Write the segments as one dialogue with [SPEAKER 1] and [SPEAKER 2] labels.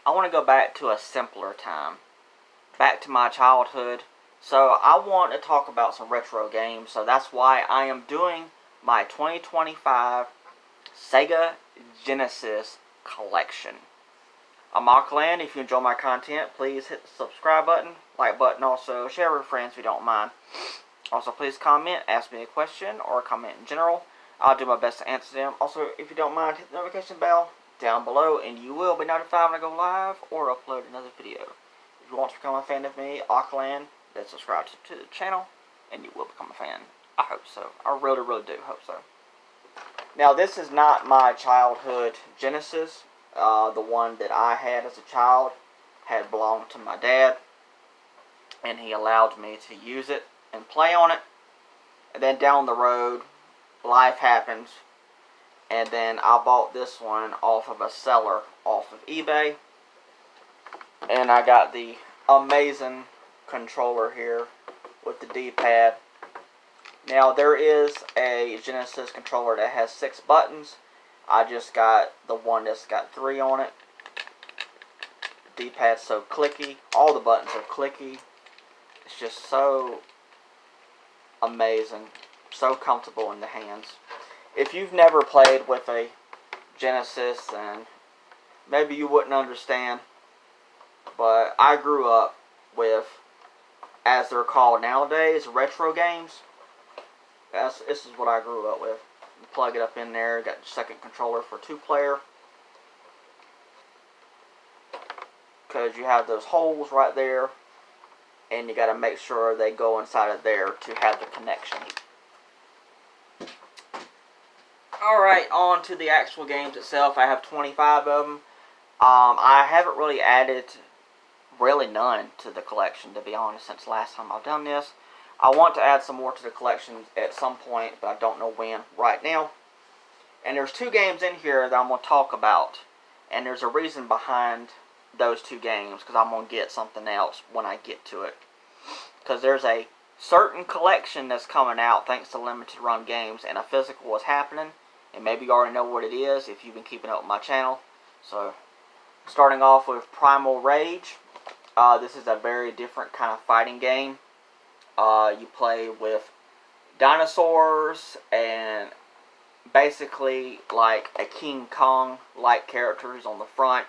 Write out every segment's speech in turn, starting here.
[SPEAKER 1] I want to go back to a simpler time. Back to my childhood. So I want to talk about some retro games. So that's why I am doing my 2025 Sega Genesis collection. I'm Auckland. If you enjoy my content, please hit the subscribe button, like button, also share with friends if you don't mind. Also, please comment, ask me a question, or comment in general. I'll do my best to answer them. Also, if you don't mind, hit the notification bell down below, and you will be notified when I go live or upload another video. If you want to become a fan of me, Auckland, then subscribe to the channel, and you will become a fan. I hope so. I really, really do hope so. Now, this is not my childhood Genesis. The one that I had as a child had belonged to my dad, and he allowed me to use it and play on it. And then down the road, life happens, and then I bought this one off of a seller off of eBay, and I got the amazing controller here with the D-pad. Now, there is a Genesis controller that has 6 buttons. I just got the one that's got 3 on it. D-pad's so clicky. All the buttons are clicky. It's just so amazing. So comfortable in the hands. If you've never played with a Genesis, then maybe you wouldn't understand. But I grew up with, as they're called nowadays, retro games. This is what I grew up with. You plug it up in there, got the second controller for 2-player. Because you have those holes right there, and you got to make sure they go inside of there to have the connection. Alright, on to the actual games itself. I have 25 of them. I haven't really added none to the collection, to be honest, since last time I've done this. I want to add some more to the collection at some point, but I don't know when right now. And there's 2 games in here that I'm going to talk about. And there's a reason behind those 2 games, because I'm going to get something else when I get to it. Because there's a certain collection that's coming out thanks to limited run games, and a physical is happening. And maybe you already know what it is if you've been keeping up with my channel. So, starting off with Primal Rage. This is a very different kind of fighting game. You play with dinosaurs and basically like a King Kong-like characters on the front.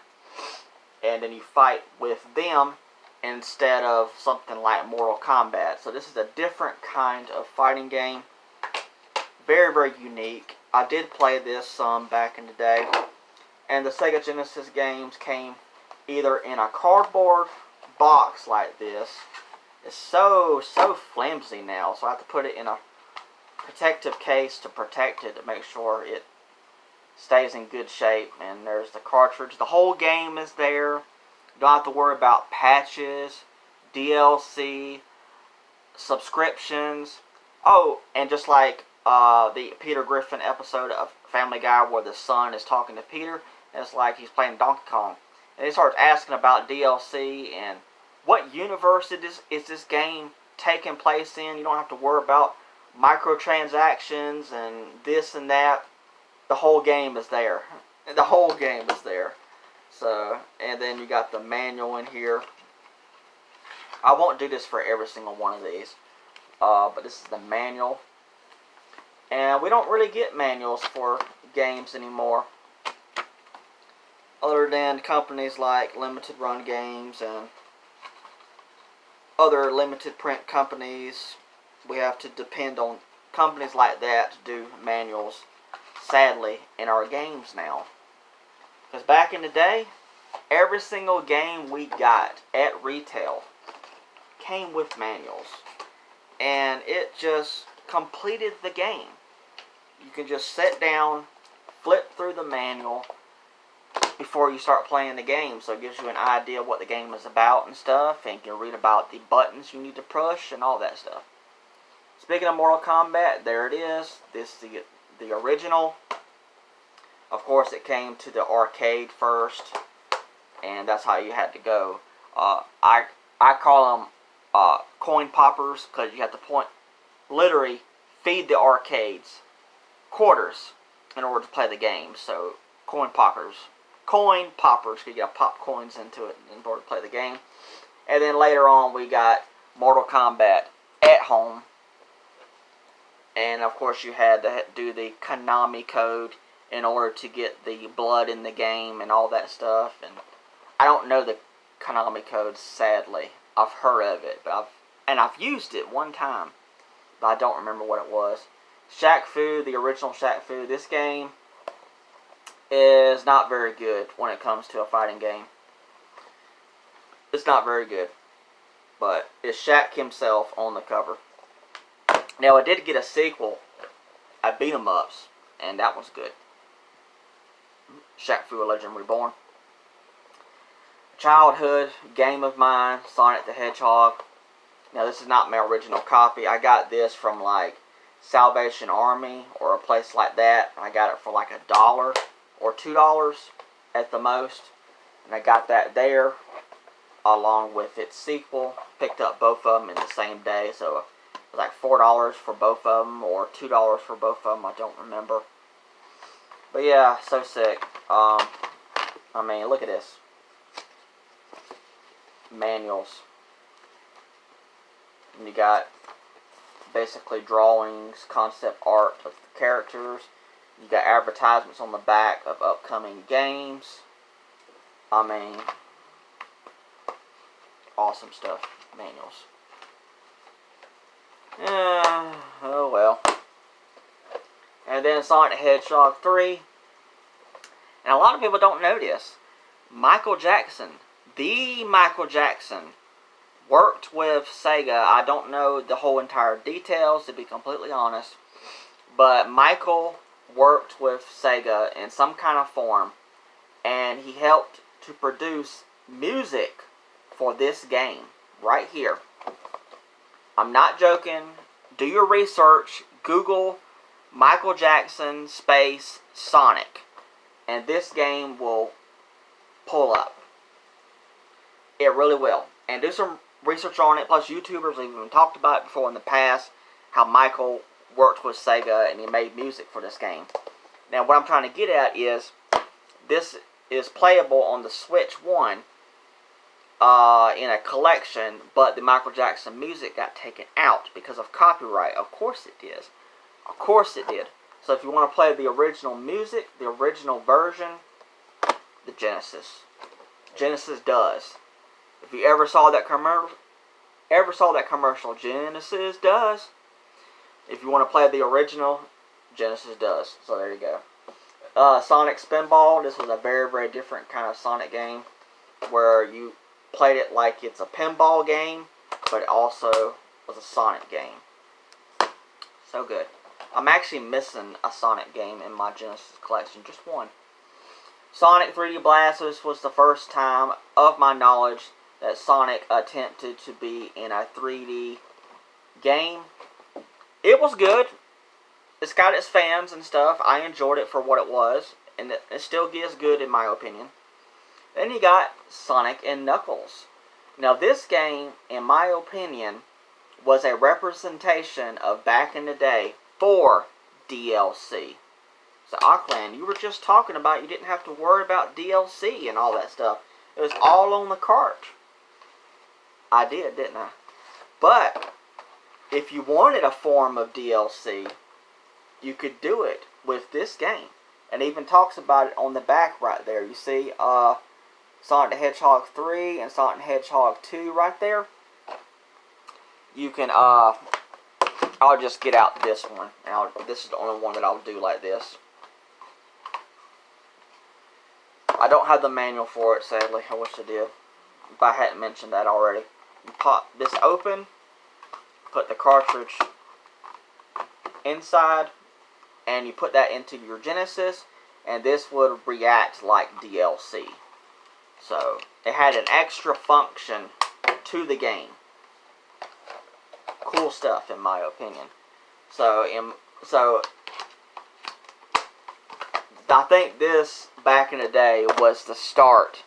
[SPEAKER 1] And then you fight with them instead of something like Mortal Kombat. So this is a different kind of fighting game. Very, very unique. I did play this some back in the day. And the Sega Genesis games came either in a cardboard box like this. It's so flimsy now, so I have to put it in a protective case to protect it, to make sure it stays in good shape. And there's the cartridge. The whole game is there. You don't have to worry about patches, DLC, subscriptions. Oh, and just like the Peter Griffin episode of Family Guy where the son is talking to Peter, and it's like he's playing Donkey Kong. And he starts asking about DLC and what universe is this game taking place in. You don't have to worry about microtransactions and this and that. The whole game is there. The whole game is there. So, and then you got the manual in here. I won't do this for every single one of these. But this is the manual. And we don't really get manuals for games anymore. Other than companies like Limited Run Games and other limited print companies, we have to depend on companies like that to do manuals, sadly, in our games now. Because back in the day, every single game we got at retail came with manuals. And it just completed the game. You can just sit down, flip through the manual before you start playing the game. So it gives you an idea what the game is about and stuff. And you can read about the buttons you need to push and all that stuff. Speaking of Mortal Kombat, there it is. This is the original. Of course, it came to the arcade first. And that's how you had to go. I call them coin poppers, because you have to literally feed the arcades quarters in order to play the game. So, coin poppers. coin poppers. You got to pop coins into it in order to play the game. And then later on, we got Mortal Kombat at home. And of course, you had to do the Konami code in order to get the blood in the game and all that stuff. And I don't know the Konami code, sadly. I've heard of it, but I've used it one time, but I don't remember what it was. Shaq Fu, the original Shaq Fu. This game is not very good when it comes to a fighting game. It's not very good, but it's Shaq himself on the cover. Now, I did get a sequel, I beat 'em ups, and that was good. Shaq Fu: A Legend Reborn. Childhood game of mine, Sonic the Hedgehog. Now, this is not my original copy. I got this from like Salvation Army or a place like that. I got it for like $1 or $2 at the most, and I got that there along with its sequel. Picked up both of them in the same day, so it was like $4 for both of them or $2 for both of them. I don't remember. But yeah, so sick. I mean, look at this. Manuals. And you got basically drawings, concept art of the characters. You got advertisements on the back of upcoming games. I mean, awesome stuff. Manuals. Oh well. And then Sonic the Hedgehog 3. And a lot of people don't know this. Michael Jackson, the Michael Jackson, worked with Sega. I don't know the whole entire details, to be completely honest. But Michael worked with Sega in some kind of form. And he helped to produce music for this game. Right here. I'm not joking. Do your research. Google Michael Jackson space Sonic. And this game will pull up. It really will. And do some research on it. Plus, YouTubers have even talked about it before in the past. How Michael worked with Sega and he made music for this game. Now, what I'm trying to get at is, this is playable on the Switch 1 in a collection, but the Michael Jackson music got taken out because of copyright. Of course it did. Of course it did. So if you want to play the original music, the original version, the Genesis. Genesis does. If you ever saw that commercial, Genesis does. If you want to play the original, Genesis does. So there you go. Sonic Spinball. This was a very, very different kind of Sonic game where you played it like it's a pinball game, but it also was a Sonic game. So good. I'm actually missing a Sonic game in my Genesis collection. Just one. Sonic 3D Blast. This was the first time, of my knowledge, that Sonic attempted to be in a 3D game. It was good. It's got its fans and stuff. I enjoyed it for what it was. And it still is good in my opinion. Then you got Sonic and Knuckles. Now this game, in my opinion, was a representation of back in the day for DLC. So Auckland, you were just talking about you didn't have to worry about DLC and all that stuff. It was all on the cart. I did, didn't I? But if you wanted a form of DLC, you could do it with this game. And even talks about it on the back right there. You see Sonic the Hedgehog 3 and Sonic the Hedgehog 2 right there. You can, I'll just get out this one. And this is the only one that I'll do like this. I don't have the manual for it, sadly. I wish I did. If I hadn't mentioned that already. You pop this open. Put the cartridge inside. And you put that into your Genesis. And this would react like DLC. So, it had an extra function to the game. Cool stuff, in my opinion. So I think this, back in the day, was the start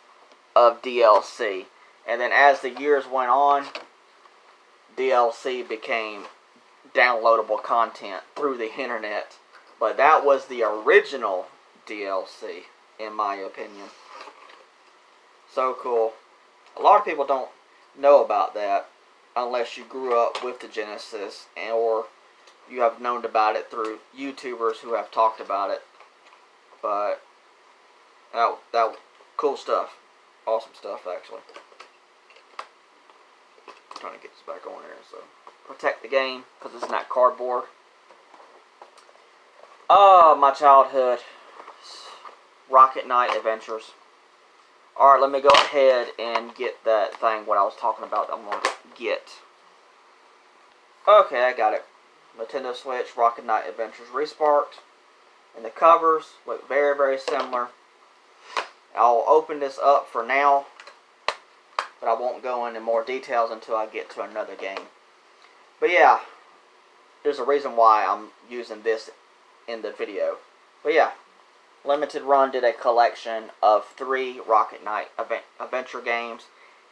[SPEAKER 1] of DLC. And then as the years went on, DLC became downloadable content through the internet. But that was the original DLC, in my opinion. So cool. A lot of people don't know about that unless you grew up with the Genesis or you have known about it through YouTubers who have talked about it. But that cool stuff. Awesome stuff, actually. I'm trying to get this back on here, so protect the game because it's not cardboard. Oh, my childhood. Rocket Knight Adventures. Alright, let me go ahead and get that thing, what I was talking about, I'm going to get. Okay, I got it. Nintendo Switch, Rocket Knight Adventures Resparked. And the covers look very, very similar. I'll open this up for now, but I won't go into more details until I get to another game. But yeah, there's a reason why I'm using this in the video. But yeah, Limited Run did a collection of 3 Rocket Knight adventure games,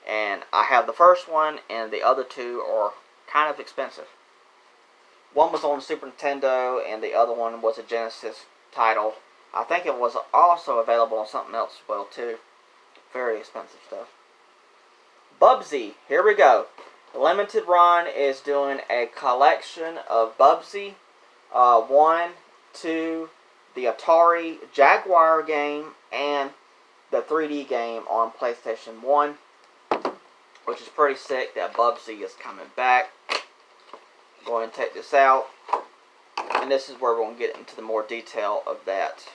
[SPEAKER 1] and I have the first one, and the other 2 are kind of expensive. One was on Super Nintendo, and the other one was a Genesis title. I think it was also available on something else as well, too. Very expensive stuff. Bubsy, here we go. Limited Run is doing a collection of Bubsy. 1, 2, the Atari Jaguar game, and the 3D game on PlayStation 1. Which is pretty sick that Bubsy is coming back. Go ahead and take this out. And this is where we're going to get into the more detail of that.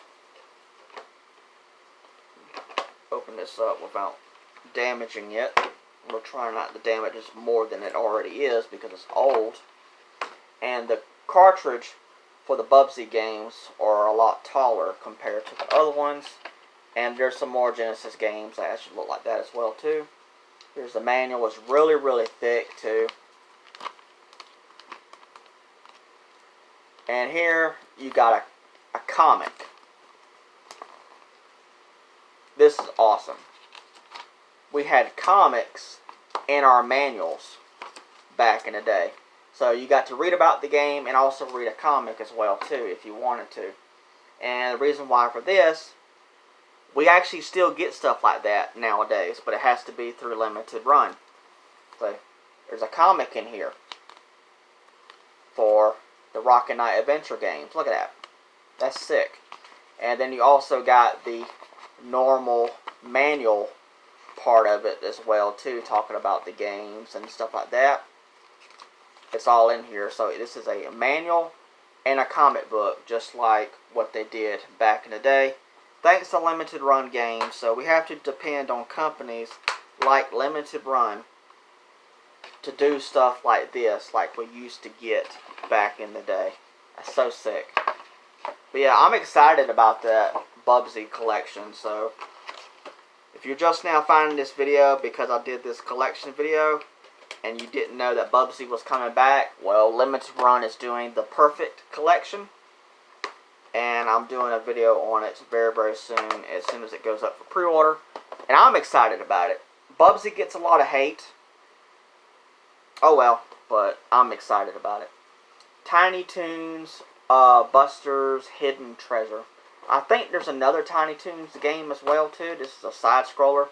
[SPEAKER 1] Open this up without damaging it. We'll try not to damage this more than it already is because it's old. And the cartridge for the Bubsy games are a lot taller compared to the other ones. And there's some more Genesis games that actually look like that as well too. Here's the manual. It's really, really thick too. And here you got a comic. This is awesome. We had comics in our manuals back in the day. So you got to read about the game and also read a comic as well too if you wanted to. And the reason why for this, we actually still get stuff like that nowadays, but it has to be through Limited Run. So there's a comic in here for the Rocket Knight Adventure games. Look at that. That's sick. And then you also got the normal manual part of it as well too, talking about the games and stuff like that. It's all in here. So this is a manual and a comic book, just like what they did back in the day. Thanks to Limited Run games, so we have to depend on companies like Limited Run to do stuff like this, like we used to get back in the day. That's so sick. But yeah, I'm excited about that Bubsy collection. So if you're just now finding this video because I did this collection video and you didn't know that Bubsy was coming back, well, Limited Run is doing the perfect collection. And I'm doing a video on it very, very soon as it goes up for pre-order. And I'm excited about it. Bubsy gets a lot of hate. Oh well, but I'm excited about it. Tiny Toons, Buster's Hidden Treasure. I think there's another Tiny Toons game as well too. This is a side-scroller.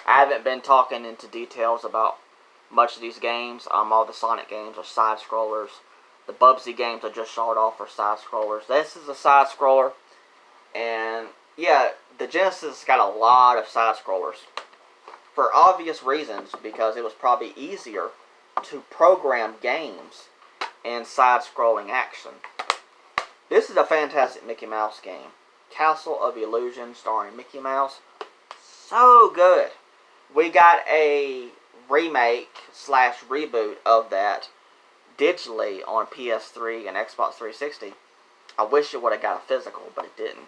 [SPEAKER 1] I haven't been talking into details about much of these games. All the Sonic games are side-scrollers. The Bubsy games I just showed off are side-scrollers. This is a side-scroller. And yeah, the Genesis got a lot of side-scrollers. For obvious reasons, because it was probably easier to program games in side-scrolling action. This is a fantastic Mickey Mouse game. Castle of Illusion starring Mickey Mouse. So good. We got a remake / reboot of that digitally on PS3 and Xbox 360. I wish it would have got a physical, but it didn't.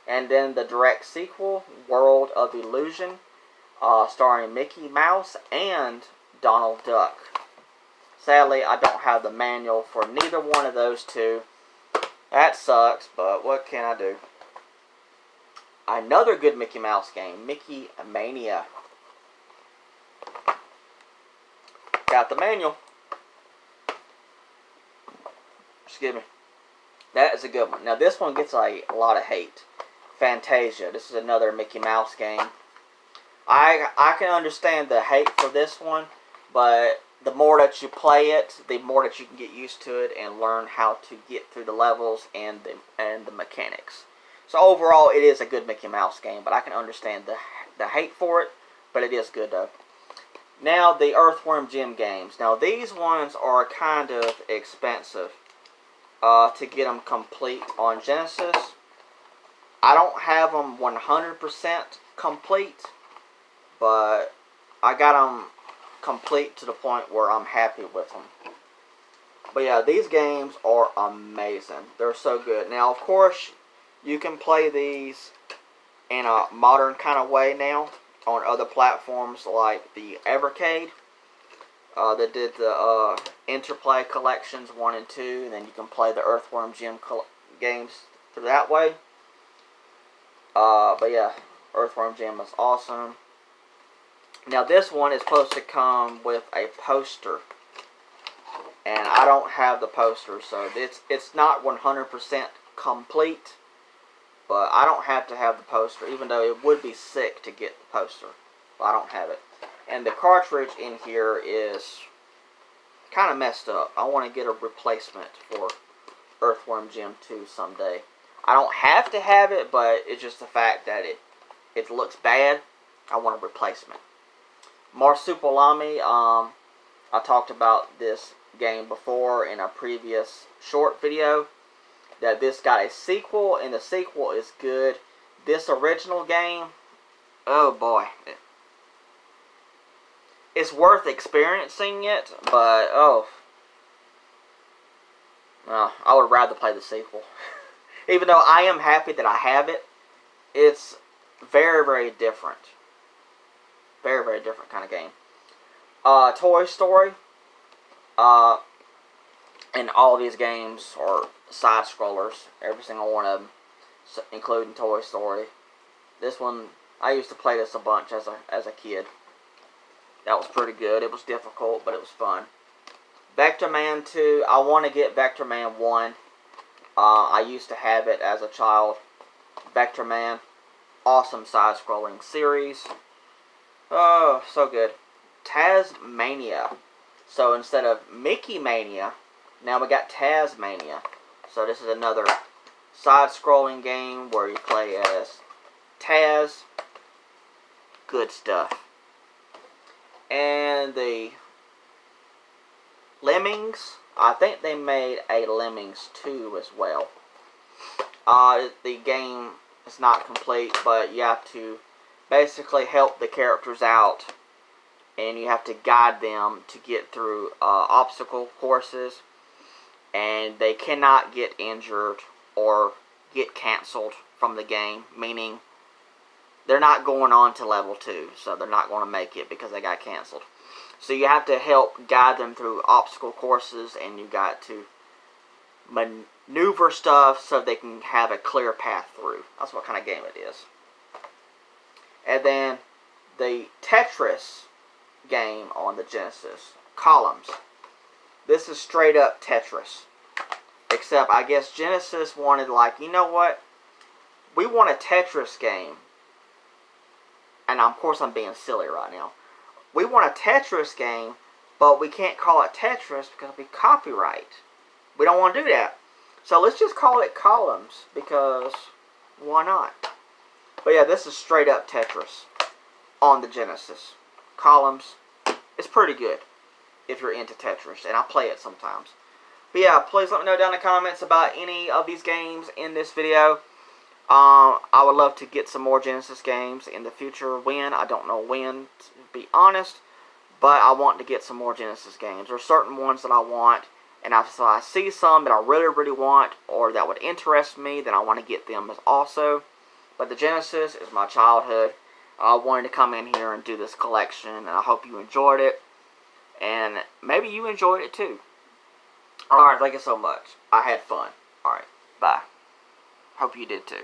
[SPEAKER 1] And then the direct sequel, World of Illusion, starring Mickey Mouse and Donald Duck. Sadly, I don't have the manual for neither one of those two. That sucks, but what can I do? Another good Mickey Mouse game, Mickey Mania. Got the manual. Excuse me. That is a good one. Now this one gets a lot of hate. Fantasia. This is another Mickey Mouse game. I can understand the hate for this one, but the more that you play it, the more that you can get used to it and learn how to get through the levels and the mechanics. So overall, it is a good Mickey Mouse game, but I can understand the hate for it, but it is good though. Now the Earthworm Jim games. Now these ones are kind of expensive to get them complete on Genesis. I don't have them 100% complete, but I got them complete to the point where I'm happy with them. But yeah, these games are amazing. They're so good. Now, of course, you can play these in a modern kind of way now on other platforms like the Evercade. That did the Interplay Collections 1 and 2, and then you can play the Earthworm Jim games through that way. But yeah, Earthworm Jim is awesome. Now this one is supposed to come with a poster, and I don't have the poster, so it's not 100% complete. But I don't have to have the poster, even though it would be sick to get the poster. But I don't have it. And the cartridge in here is kind of messed up. I want to get a replacement for Earthworm Jim 2 someday. I don't have to have it, but it's just the fact that it looks bad. I want a replacement. Marsupilami, I talked about this game before in a previous short video, that this got a sequel, and the sequel is good. This original game, oh boy, it's worth experiencing it, but I would rather play the sequel. Even though I am happy that I have it, it's very, very different. Very, very different kind of game. Toy Story, and all these games are side scrollers. Every single one of them, including Toy Story. This one, I used to play this a bunch as a kid. That was pretty good. It was difficult, but it was fun. Vector Man 2, I want to get Vector Man 1. I used to have it as a child. Vector Man, awesome side-scrolling series. Oh, so good. Tasmania. So instead of Mickey Mania, now we got Tasmania. So this is another side-scrolling game where you play as Taz. Good stuff. And the Lemmings, I think they made a Lemmings 2 as well. The game is not complete, but you have to basically help the characters out, and you have to guide them to get through obstacle courses, and they cannot get injured or get canceled from the game, meaning they're not going on to level 2, so they're not going to make it because they got canceled. So you have to help guide them through obstacle courses, and you got to maneuver stuff so they can have a clear path through. That's what kind of game it is. And then the Tetris game on the Genesis, Columns. This is straight up Tetris. Except I guess Genesis wanted, like, you know what? We want a Tetris game. And of course I'm being silly right now. We want a Tetris game, but we can't call it Tetris because it'll be copyright. We don't want to do that. So let's just call it Columns, because why not? But yeah, this is straight up Tetris on the Genesis. Columns, it's pretty good if you're into Tetris, and I play it sometimes. But yeah, please let me know down in the comments about any of these games in this video. I would love to get some more Genesis games in the future. When, I don't know when, to be honest, but I want to get some more Genesis games. There are certain ones that I want, and if I see some that I really, really want, or that would interest me, then I want to get them as also. But the Genesis is my childhood. I wanted to come in here and do this collection, and I hope you enjoyed it, and maybe you enjoyed it too. Alright, thank you so much. I had fun. Alright, bye. Hope you did too.